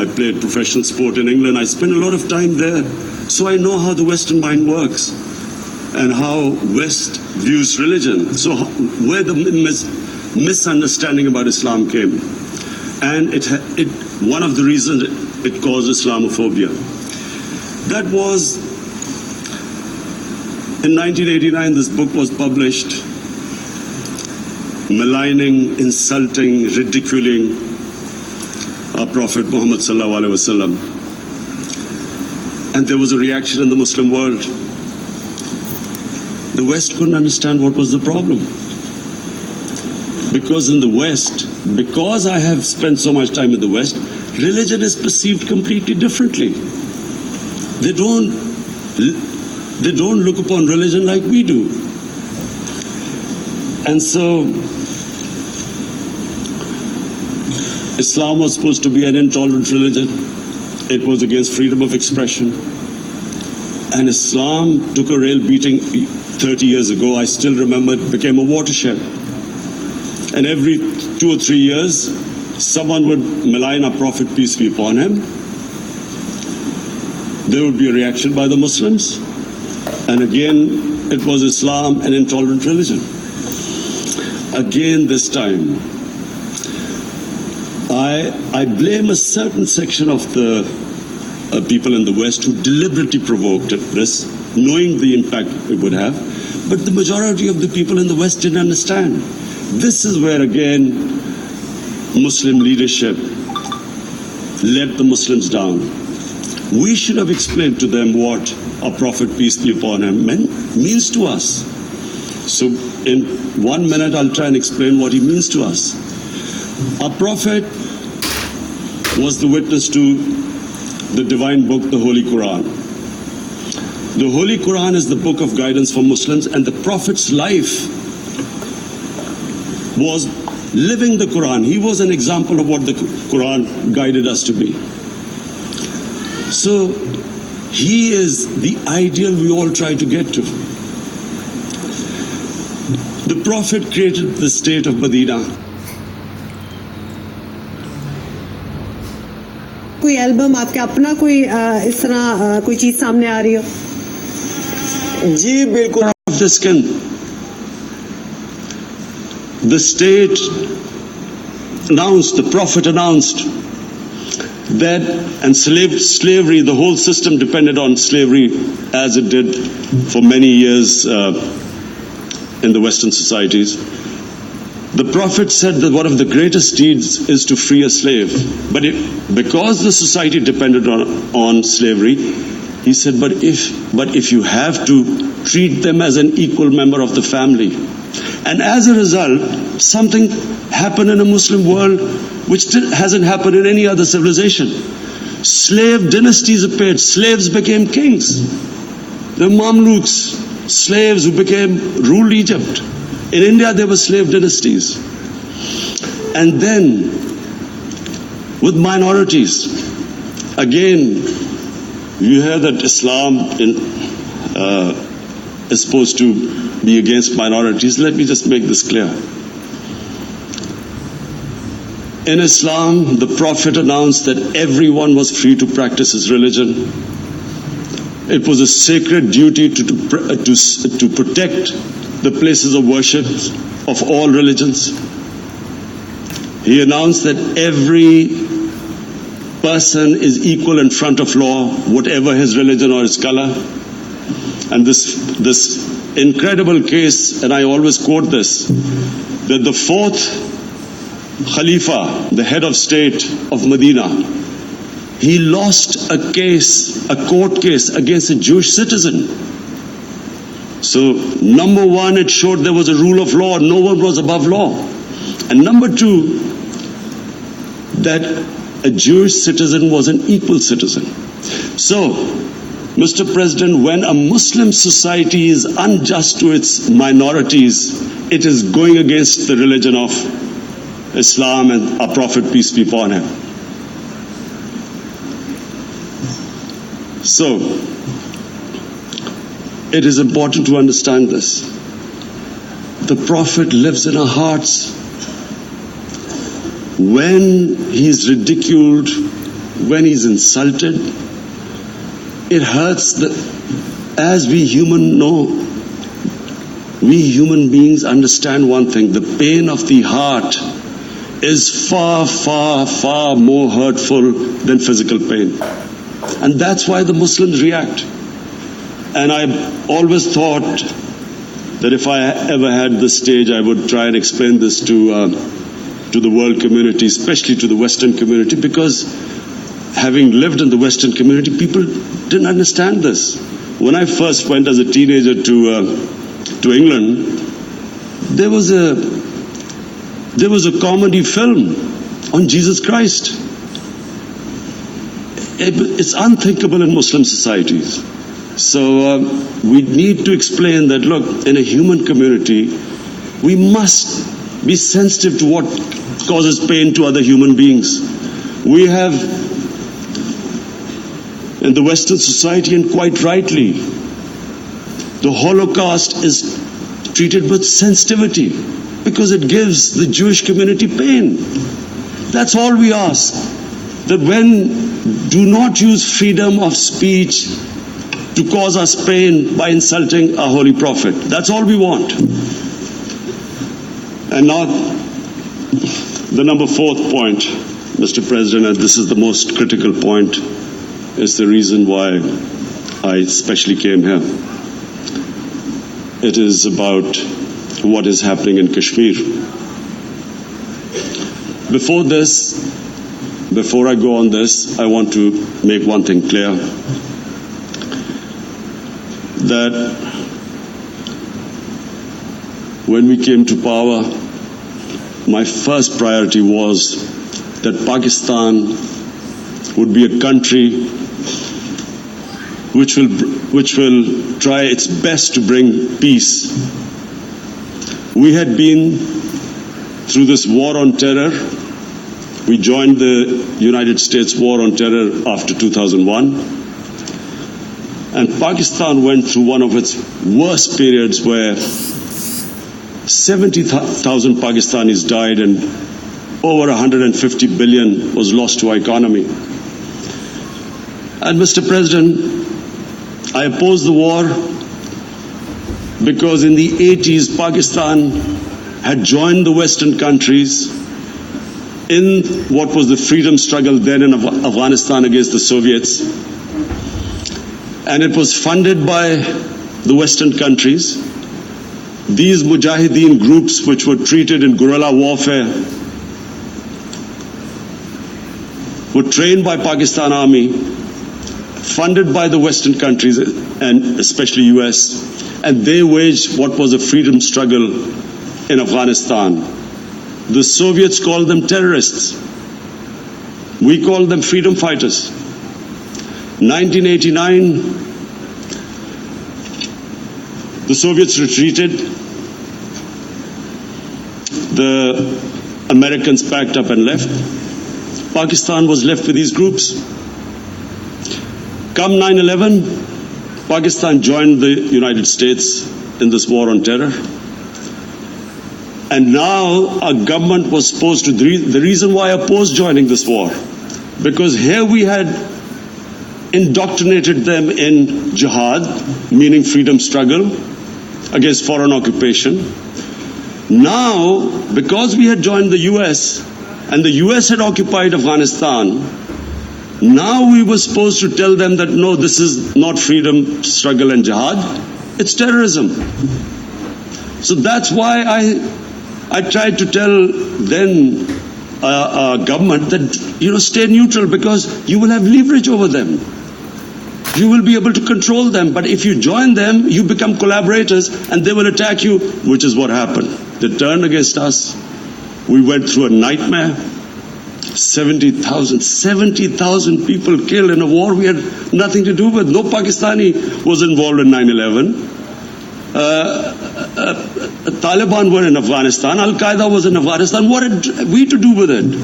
I played professional sport in England. I spent a lot of time there. So I know how the Western mind works and how West views religion. So where the misunderstanding about Islam came. And one of the reasons it caused Islamophobia. That was, in 1989, this book was published, maligning, insulting, ridiculing our Prophet Muhammad sallallahu alaihi wasallam. And there was a reaction in the Muslim world. The West couldn't understand what was the problem. Because in the West, because I have spent so much time in the West, religion is perceived completely differently. They don't look upon religion like we do. And so Islam was supposed to be an intolerant religion. It was against freedom of expression. And Islam took a real beating 30 years ago. I still remember it became a watershed. And every 2 or 3 years, someone would malign our Prophet, peace be upon him. There would be a reaction by the Muslims. And again, it was Islam, an intolerant religion. Again, this time, I blame a certain section of the people in the West who deliberately provoked this, knowing the impact it would have. But the majority of the people in the West didn't understand. This is where, again, Muslim leadership let the Muslims down. We should have explained to them what our Prophet, peace be upon him, means to us. So in 1 minute, I'll try and explain what he means to us. Our Prophet was the witness to the divine book, the Holy Quran. The Holy Quran is the book of guidance for Muslims, and the Prophet's life was living the Quran. He was an example of what the Quran guided us to be. So he is the ideal we all try to get to. The Prophet created the state of Medina. कोई album आपके अपना कोई इस तरह कोई चीज सामने आ रही हो? जी बिल्कुल. This can. The state announced, the Prophet announced that, and slavery, the whole system depended on slavery as it did for many years in the Western societies. The Prophet said that one of the greatest deeds is to free a slave. But because the society depended on slavery, he said, but if you have to, treat them as an equal member of the family. And as a result, something happened in a Muslim world which hasn't happened in any other civilization. Slave dynasties appeared. Slaves became kings. The Mamluks, slaves who ruled Egypt. In India, there were slave dynasties. And then, with minorities, again, you hear that Islam is supposed to be against minorities. Let me just make this clear. In Islam, the Prophet announced that everyone was free to practice his religion. It was a sacred duty to protect the places of worship of all religions. He announced that every person is equal in front of law, whatever his religion or his color. And this incredible case, and I always quote this, that the fourth Khalifa, the head of state of Medina, he lost a court case against a Jewish citizen. So, number one, it showed there was a rule of law, no one was above law. And number two, that a Jewish citizen was an equal citizen. So, Mr. President, when a Muslim society is unjust to its minorities, it is going against the religion of Islam and our Prophet, peace be upon him. So, it is important to understand this. The Prophet lives in our hearts. When he is ridiculed, when he's insulted, it hurts. As we human beings understand one thing: the pain of the heart is far, far, far more hurtful than physical pain. And that's why the Muslims react. And I've always thought that if I ever had this stage, I would try and explain this to the world community, especially to the Western community, because having lived in the Western community, people didn't understand this. When I first went as a teenager to England, there was a comedy film on Jesus Christ. It's unthinkable in Muslim societies. So we need to explain that, look, in a human community, we must be sensitive to what causes pain to other human beings. We have, in the Western society, and quite rightly, the Holocaust is treated with sensitivity because it gives the Jewish community pain. That's all we ask. That do not use freedom of speech to cause us pain by insulting our holy prophet. That's all we want. And now, the number 4th point, Mr. President, and this is the most critical point, is the reason why I especially came here. It is about what is happening in Kashmir. Before I go on this, I want to make one thing clear, that when we came to power, my first priority was that Pakistan would be a country which will try its best to bring peace. We had been through this war on terror. We joined the United States war on terror after 2001. And Pakistan went through one of its worst periods where 70,000 Pakistanis died and over 150 billion was lost to our economy. And Mr. President, I opposed the war because in the 80s, Pakistan had joined the Western countries in what was the freedom struggle then in Afghanistan against the Soviets. And it was funded by the Western countries. These Mujahideen groups, which were treated in guerrilla warfare, were trained by Pakistan Army, funded by the Western countries and especially US, and they waged what was a freedom struggle in Afghanistan. The Soviets called them terrorists. We called them freedom fighters. 1989, the Soviets retreated. The Americans packed up and left. Pakistan was left with these groups. Come 9/11, Pakistan joined the United States in this war on terror. And now our government was supposed to, the reason why I opposed joining this war, because here we had indoctrinated them in jihad, meaning freedom struggle against foreign occupation. Now, because we had joined the US and the US had occupied Afghanistan, now we were supposed to tell them that no, this is not freedom struggle and jihad, it's terrorism. So that's why I tried to tell then government that, stay neutral because you will have leverage over them. You will be able to control them. But if you join them, you become collaborators and they will attack you, which is what happened. They turned against us. We went through a nightmare. 70,000 people killed in a war we had nothing to do with. No Pakistani was involved in 9/11. Taliban were in Afghanistan. Al-Qaeda was in Afghanistan. What had we to do with it?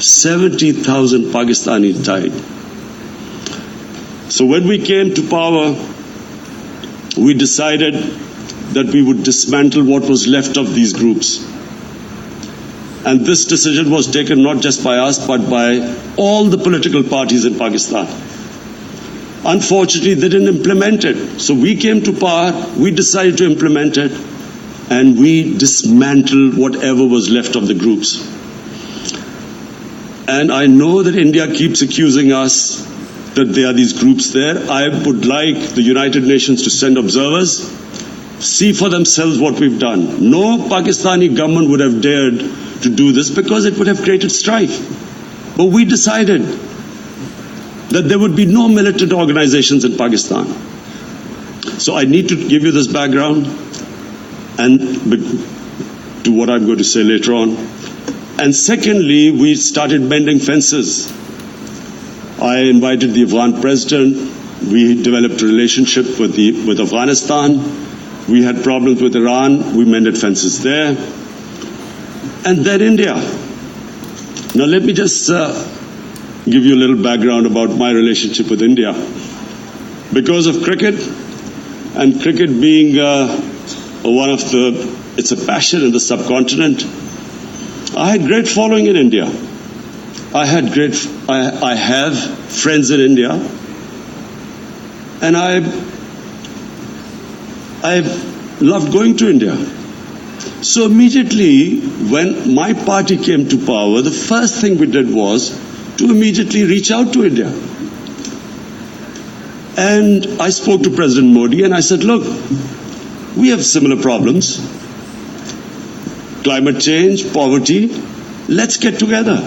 70,000 Pakistanis died. So when we came to power, we decided that we would dismantle what was left of these groups. And this decision was taken not just by us, but by all the political parties in Pakistan. Unfortunately, they didn't implement it. So we came to power, we decided to implement it, and we dismantled whatever was left of the groups. And I know that India keeps accusing us that there are these groups there. I would like the United Nations to send observers, see for themselves what we've done. No Pakistani government would have dared to do this because it would have created strife. But we decided that there would be no militant organizations in Pakistan. So I need to give you this background and to what I'm going to say later on. And secondly, we started mending fences. I invited the Afghan president. We developed a relationship with Afghanistan. We had problems with Iran. We mended fences there. And then India. Now let me just give you a little background about my relationship with India. Because of cricket, and cricket being it's a passion in the subcontinent, I had great following in India. I have friends in India, and I loved going to India. So immediately, when my party came to power, the first thing we did was to immediately reach out to India. And I spoke to President Modi and I said, look, we have similar problems. Climate change, poverty, let's get together.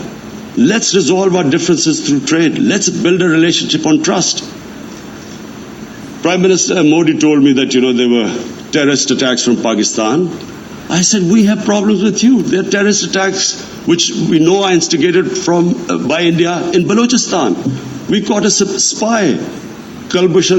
Let's resolve our differences through trade. Let's build a relationship on trust. Prime Minister Modi told me that, there were terrorist attacks from Pakistan. I said, we have problems with you. There are terrorist attacks which we know are instigated by India in Balochistan. We caught a spy, Kulbhushan